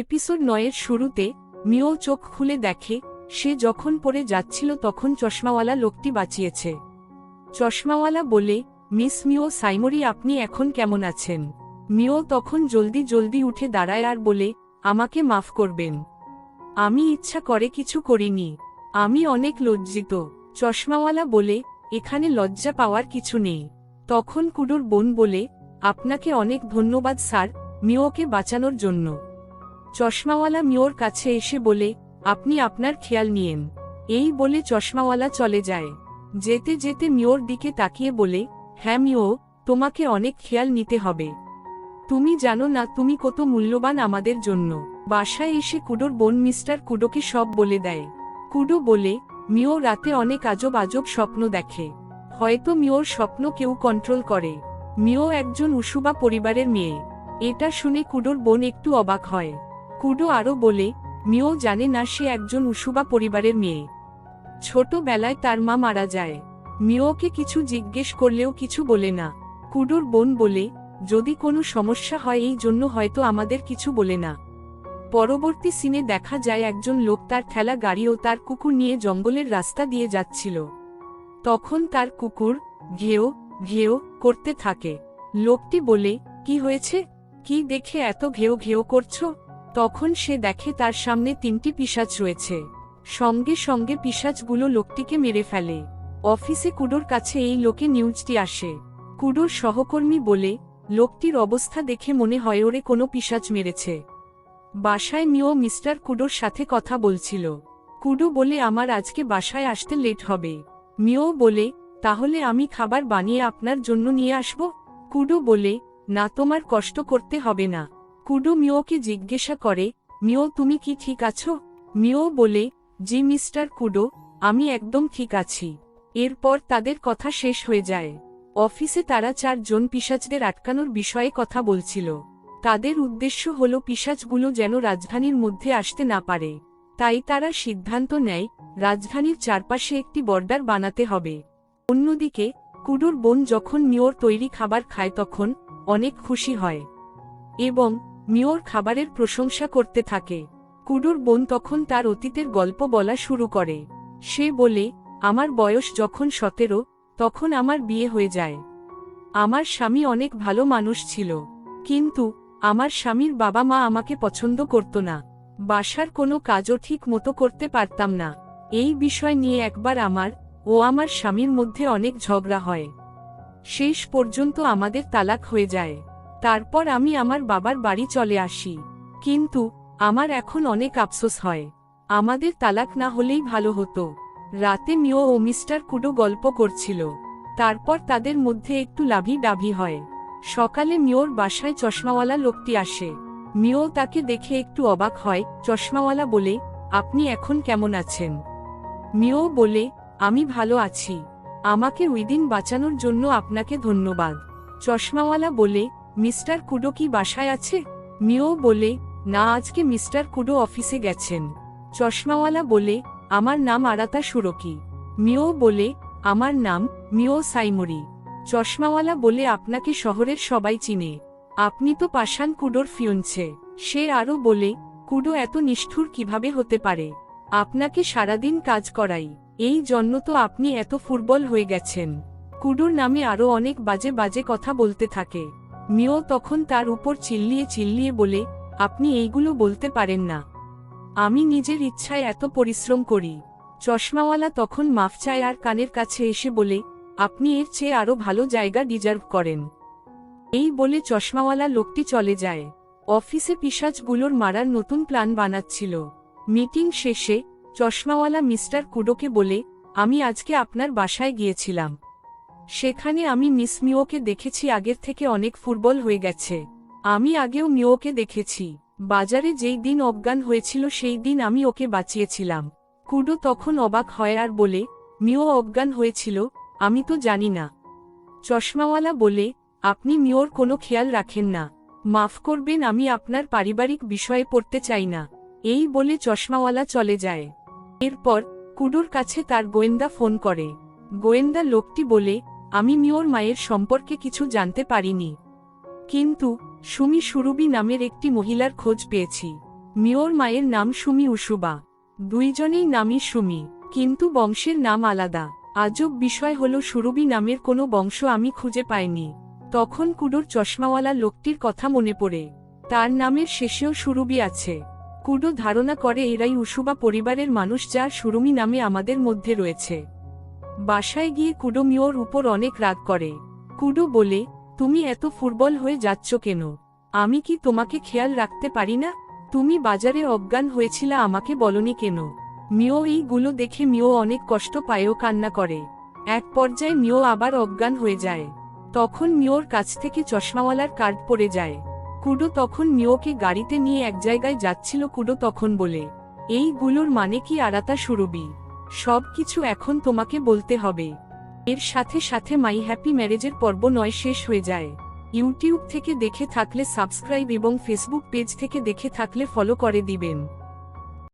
Episode 9-এর শুরুতে মিও চোখ খুলে দেখে সে যখন পড়ে যাচ্ছিল তখন চশমাওয়ালা লোকটি বাঁচিয়েছে। চশমাওয়ালা বলে, মিস মিও সাইমরি, আপনি এখন কেমন আছেন? মিও তখন জলদি জলদি উঠে দাঁড়ায় আর বলে, আমাকে মাফ করবেন, আমি ইচ্ছা করে কিছু করিনি, আমি অনেক লজ্জিত। চশমাওয়ালা বলে, এখানে লজ্জা পাওয়ার কিছু নেই। তখন কুডোর বোন বলে, আপনাকে অনেক ধন্যবাদ স্যার, মিওকে বাঁচানোর জন্য। চশমাওয়ালা মিওর কাছে এসে বলে, আপনি আপনার খেয়াল নিয়েন। এই বলে চশমাওয়ালা চলে যায়। যেতে যেতে মিওর দিকে তাকিয়ে বলে, হ্যাঁ মিও, তোমাকে অনেক খেয়াল নিতে হবে। তুমি জানো না তুমি কত মূল্যবান আমাদের জন্য। বাসায় এসে কুডোর বোন মিস্টার কুডোকে সব বলে দেয়। কুডো বলে, মিও রাতে অনেক আজব আজব স্বপ্ন দেখে, হয়তো মিওর স্বপ্ন কেউ কন্ট্রোল করে। মিও একজন উসুবা পরিবারের মেয়ে। এটা শুনে কুডোর বোন একটু অবাক হয়। কুডো আরও বলে, মিও জানে না সে একজন উসুবা পরিবারের মেয়ে। ছোটবেলায় তার মা মারা যায়। মিওকে কিছু জিজ্ঞেস করলেও কিছু বলে না। কুডোর বোন বলে, যদি কোনো সমস্যা হয় এই জন্য হয়তো আমাদের কিছু বলে না। পরবর্তী সিনে দেখা যায় একজন লোক তার ঠেলা গাড়ি ও তার কুকুর নিয়ে জঙ্গলের রাস্তা দিয়ে যাচ্ছিল। তখন তার কুকুর ঘেও ঘেও করতে থাকে। লোকটি বলে, কি হয়েছে, কি দেখে এত ঘেও ঘেও করছো? তখন সে দেখে তার সামনে 3টি পিশাচ রয়েছে। সঙ্গে সঙ্গে পিশাচগুলো লোকটিকে মেরে ফেলে। অফিসে কুডোর কাছে এই লোকে নিউজটি আসে। কুডোর সহকর্মী বলে, লোকটির অবস্থা দেখে মনে হয় ওরে কোনো পিশাচ মেরেছে। বাসায় মিও মিস্টার কুডোর সাথে কথা বলছিল। কুডো বলে, আমার আজকে বাসায় আসতে লেট হবে। মিও বলে, তাহলে আমি খাবার বানিয়ে আপনার জন্য নিয়ে আসব? কুডো বলে, না, তোমার কষ্ট করতে হবে না। কুডো মিওকে জিজ্ঞাসা করে, মিও তুমি কি ঠিক আছো? মিও বলে, জি মিস্টার কুডো, আমি একদম ঠিক আছি। এরপর তাদের কথা শেষ হয়ে যায়। অফিসে তারা 4 জন পিশাচদের আটকানোর বিষয়ে কথা বলছিল। তাদের উদ্দেশ্য হল পিশাচগুলো যেন রাজধানীর মধ্যে আসতে না পারে। তাই তারা সিদ্ধান্ত নেয় রাজধানীর চারপাশে একটি বর্ডার বানাতে হবে। অন্যদিকে কুডোর বোন যখন মিওর তৈরি খাবার খায় তখন অনেক খুশি হয় এবং মিওর খাবারের প্রশংসা করতে থাকে। কুডোর বোন তখন তার অতীতের গল্প বলা শুরু করে। সে বলে, আমার বয়স যখন 17 তখন আমার বিয়ে হয়ে যায়। আমার স্বামী অনেক ভালো মানুষ ছিল, কিন্তু আমার স্বামীর বাবা মা আমাকে পছন্দ করত না। বাসার কোনো কাজও ঠিক মতো করতে পারতাম না। এই বিষয় নিয়ে একবার আমার ও আমার স্বামীর মধ্যে অনেক ঝগড়া হয়। শেষ পর্যন্ত আমাদের তালাক হয়ে যায়। তারপর আমি আমার বাবার বাড়ি চলে আসি। কিন্তু আমার এখন অনেক আফসোস হয়, আমাদের তালাক না হলেই ভালো হতো। রাতে মিও ও মিস্টার কুডো গল্প করছিল। তারপর তাদের মধ্যে একটু লাভি-ডাভি হয়। সকালে মিওর বাসায় চশমাওয়ালা লোকটি আসে। মিও তাকে দেখে একটু অবাক হয়। চশমাওয়ালা বলে, আপনি এখন কেমন আছেন? মিও বলে, আমি ভালো আছি, আমাকে ওইদিন বাঁচানোর জন্য আপনাকে ধন্যবাদ। চশমাওয়ালা বলে, মিস্টার কুডো কি বাসায় আছে? মিও বলে, না, আজকে মিস্টার কুডো অফিসে গেছেন। চশমাওয়ালা বলে, আমার নাম আরাতা সুরকি। মিও বলে, আমার নাম মিও সাইমরি। চশমাওয়ালা বলে, আপনাকে শহরের সবাই চিনে, আপনি তো পাশান কুডোর ফিয়ন্সে। সে আরও বলে, কুডো এত নিষ্ঠুর কিভাবে হতে পারে, আপনাকে সারাদিন কাজ করাই, এই জন্য তো আপনি এত ফুটবল হয়ে গেছেন। কুডোর নামে আরও অনেক বাজে বাজে কথা বলতে থাকে। মিও তখন তার উপর চিল্লিয়ে চিল্লিয়ে বলে, আপনি এইগুলো বলতে পারেন না, আমি নিজের ইচ্ছায় এত পরিশ্রম করি। চশমাওয়ালা তখন মাফ চায় আর কানের কাছে এসে বলে, আপনি এর চেয়ে আরও ভালো জায়গা ডিজার্ভ করেন। এই বলে চশমাওয়ালা লোকটি চলে যায়। অফিসে পিশাচগুলোর মারার নতুন প্ল্যান বানাচ্ছিল। মিটিং শেষে চশমাওয়ালা মিস্টার কুডোকে বলে, আমি আজকে আপনার বাসায় গিয়েছিলাম। সেখানে আমি মিস মিওকে দেখেছি, আগের থেকে অনেক ফুটবল হয়ে গেছে। আমি আগেও মিওকে দেখেছি। বাজারে যেই দিন অজ্ঞান হয়েছিল সেই দিন আমি ওকে বাঁচিয়েছিলাম। কুডো তখন অবাক হয় আর বলে, মিও অজ্ঞান হয়েছিল, আমি তো জানি না। চশমাওয়ালা বলে, আপনি মিওর কোনো খেয়াল রাখেন না, মাফ করবেন, আমি আপনার পারিবারিক বিষয়ে পড়তে চাই না। এই বলে চশমাওয়ালা চলে যায়। এরপর কুডোর কাছে তার গোয়েন্দা ফোন করে। গোয়েন্দা লোকটি বলে, আমি মিওর মায়ের সম্পর্কে কিছু জানতে পারিনি, কিন্তু সুমি সুরুবি নামের একটি মহিলার খোঁজ পেয়েছি। মিওর মায়ের নাম সুমি উসুবা। দুইজনেই নামই সুমি, কিন্তু বংশের নাম আলাদা। আজব বিষয় হলো সুরভি নামের কোনো বংশ আমি খুঁজে পাইনি। তখন কুডোর চশমাওয়ালা লোকটির কথা মনে পড়ে, তার নামের শেষেও সুরভি আছে। কুডো ধারণা করে এরাই উসুবা পরিবারের মানুষ, যার সুরুমি নামে আমাদের মধ্যে রয়েছে। বাসায় গিয়ে কুডো মিওর উপর অনেক রাগ করে। কুডো বলে, তুমি এত ফুটবল হয়ে যাচ্ছ কেন? আমি কি তোমাকে খেয়াল রাখতে পারি না? তুমি বাজারে অজ্ঞান হয়েছিল, আমাকে বলনি কেন? মিও এইগুলো দেখে মিও অনেক কষ্ট পায়ও কান্না করে। এক পর্যায়ে মিও আবার অজ্ঞান হয়ে যায়। তখন মিওর কাছ থেকে চশমাওয়ালার কার্ড পড়ে যায়। কুডো তখন মিওকে গাড়িতে নিয়ে এক জায়গায় যাচ্ছিল। কুডো তখন বলে, এইগুলোর মানে কি আরাতা সুরভি? সব কিছু এখন তোমাকে বলতে হবে। এর সাথে সাথে মাই হ্যাপি ম্যারেজের পর্ব 9 শেষ হয়ে যায়। ইউটিউব থেকে দেখে থাকলে সাবস্ক্রাইব এবং ফেসবুক পেজ থেকে দেখে থাকলে ফলো করে দিবেন।